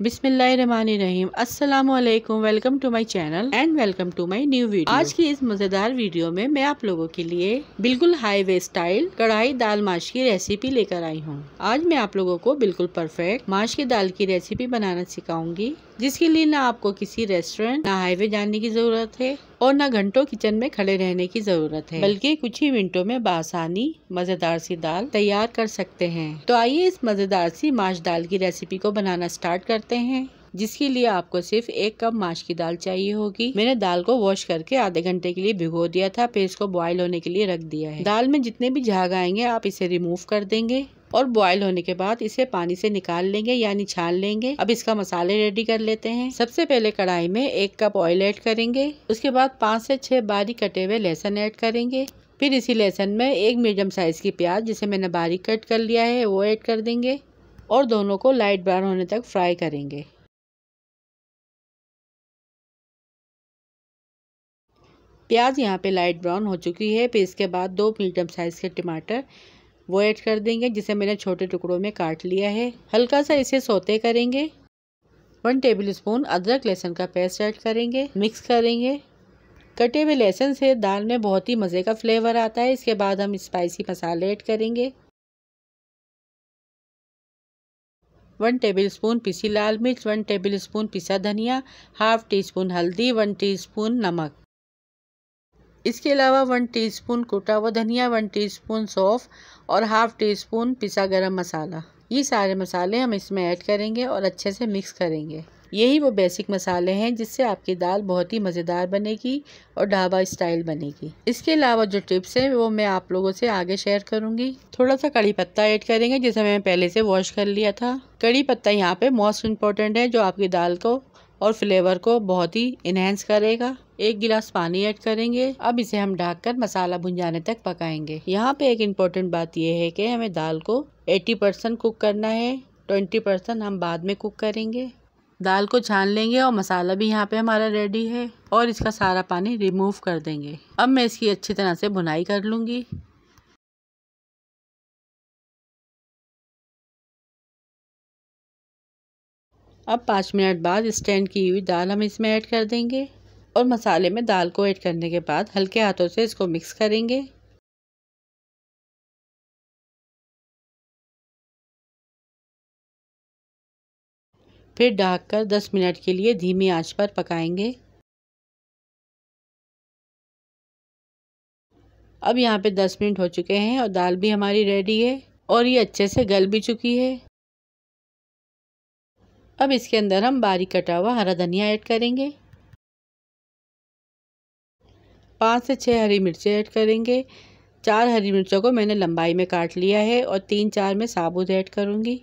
बिस्मिल्लाहिर्रहमानिर्रहीम। अस्सलामुअलैकुम। Welcome to my channel and welcome to my new video. आज की इस मजेदार वीडियो में मैं आप लोगों के लिए बिल्कुल हाईवे स्टाइल कढ़ाई दाल माश की रेसिपी लेकर आई हूँ। आज मैं आप लोगों को बिल्कुल परफेक्ट माश की दाल की रेसिपी बनाना सिखाऊंगी, जिसके लिए ना आपको किसी रेस्टोरेंट ना हाईवे जाने की जरूरत है और ना घंटों किचन में खड़े रहने की जरूरत है, बल्कि कुछ ही मिनटों में बासानी मजेदार सी दाल तैयार कर सकते हैं। तो आइए इस मजेदार सी माश दाल की रेसिपी को बनाना स्टार्ट करते हैं, जिसके लिए आपको सिर्फ 1 कप माश की दाल चाहिए होगी। मैंने दाल को वॉश करके आधे घंटे के लिए भिगो दिया था, फिर इसको बॉईल होने के लिए रख दिया है। दाल में जितने भी झाग आएंगे आप इसे रिमूव कर देंगे और बॉईल होने के बाद इसे पानी से निकाल लेंगे, यानी छान लेंगे। अब इसका मसाले रेडी कर लेते हैं। सबसे पहले कढ़ाई में 1 कप ऑयल ऐड करेंगे। उसके बाद 5 से 6 बारीक कटे हुए लहसुन ऐड करेंगे। फिर इसी लहसुन में 1 मीडियम साइज की प्याज, जिसे मैंने बारीक कट कर लिया है, वो ऐड कर देंगे और दोनों को लाइट ब्राउन होने तक फ्राई करेंगे। प्याज यहाँ पे लाइट ब्राउन हो चुकी है। फिर इसके बाद 2 मीडियम साइज के टमाटर वो ऐड कर देंगे, जिसे मैंने छोटे टुकड़ों में काट लिया है। हल्का सा इसे सौते करेंगे। 1 टेबलस्पून अदरक लहसुन का पेस्ट ऐड करेंगे, मिक्स करेंगे। कटे हुए लहसुन से दाल में बहुत ही मज़े का फ्लेवर आता है। इसके बाद हम स्पाइसी मसाले ऐड करेंगे। 1 टेबलस्पून पिसी लाल मिर्च, 1 टेबलस्पून पिसा धनिया, हाफ टी स्पून हल्दी, 1 टीस्पून नमक। इसके अलावा 1 टीस्पून कुटा हुआ धनिया, 1 टीस्पून सौंफ और हाफ टी स्पून पिसा गरम मसाला। ये सारे मसाले हम इसमें ऐड करेंगे और अच्छे से मिक्स करेंगे। यही वो बेसिक मसाले हैं जिससे आपकी दाल बहुत ही मज़ेदार बनेगी और ढाबा स्टाइल बनेगी। इसके अलावा जो टिप्स हैं वो मैं आप लोगों से आगे शेयर करूंगी। थोड़ा सा कड़ी पत्ता ऐड करेंगे, जिसे मैंने पहले से वॉश कर लिया था। कड़ी पत्ता यहाँ पे मोस्ट इम्पोर्टेंट है, जो आपकी दाल को और फ्लेवर को बहुत ही इनहेंस करेगा। 1 गिलास पानी ऐड करेंगे। अब इसे हम ढककर मसाला भुन जाने तक पकाएंगे। यहाँ पे एक इम्पोर्टेंट बात यह है कि हमें दाल को 80% कुक करना है, 20% हम बाद में कुक करेंगे। दाल को छान लेंगे और मसाला भी यहाँ पे हमारा रेडी है और इसका सारा पानी रिमूव कर देंगे। अब मैं इसकी अच्छी तरह से भुनाई कर लूँगी। अब 5 मिनट बाद स्टैंड की हुई दाल हम इसमें ऐड कर देंगे और मसाले में दाल को ऐड करने के बाद हल्के हाथों से इसको मिक्स करेंगे। फिर ढककर 10 मिनट के लिए धीमी आंच पर पकाएंगे। अब यहाँ पे 10 मिनट हो चुके हैं और दाल भी हमारी रेडी है और ये अच्छे से गल भी चुकी है। अब इसके अंदर हम बारीक कटा हुआ हरा धनिया ऐड करेंगे। 5 से 6 हरी मिर्चें ऐड करेंगे। 4 हरी मिर्चों को मैंने लंबाई में काट लिया है और 3-4 में साबुत ऐड करूँगी।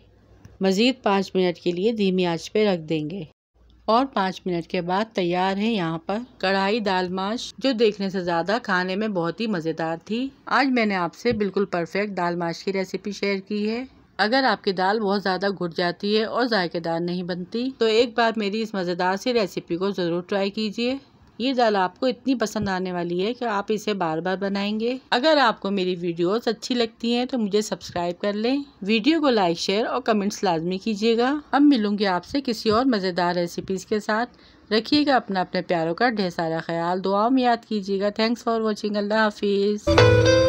मज़ीद 5 मिनट के लिए धीमी आंच पे रख देंगे और 5 मिनट के बाद तैयार है यहाँ पर कढ़ाई दाल माश, जो देखने से ज़्यादा खाने में बहुत ही मज़ेदार थी। आज मैंने आपसे बिल्कुल परफेक्ट दाल माश की रेसिपी शेयर की है। अगर आपकी दाल बहुत ज़्यादा घुट जाती है और जायकेदार नहीं बनती, तो एक बार मेरी इस मज़ेदार सी रेसिपी को ज़रूर ट्राई कीजिए। ये दाल आपको इतनी पसंद आने वाली है कि आप इसे बार बार बनाएंगे। अगर आपको मेरी वीडियोस अच्छी लगती हैं तो मुझे सब्सक्राइब कर लें। वीडियो को लाइक, शेयर और कमेंट्स लाजमी कीजिएगा। अब मिलूंगी आपसे किसी और मज़ेदार रेसिपीज़ के साथ। रखिएगा अपने प्यारों का ढेर सारा ख्याल। दुआओं में याद कीजिएगा। Thanks for watching. अल्लाह हाफिज़।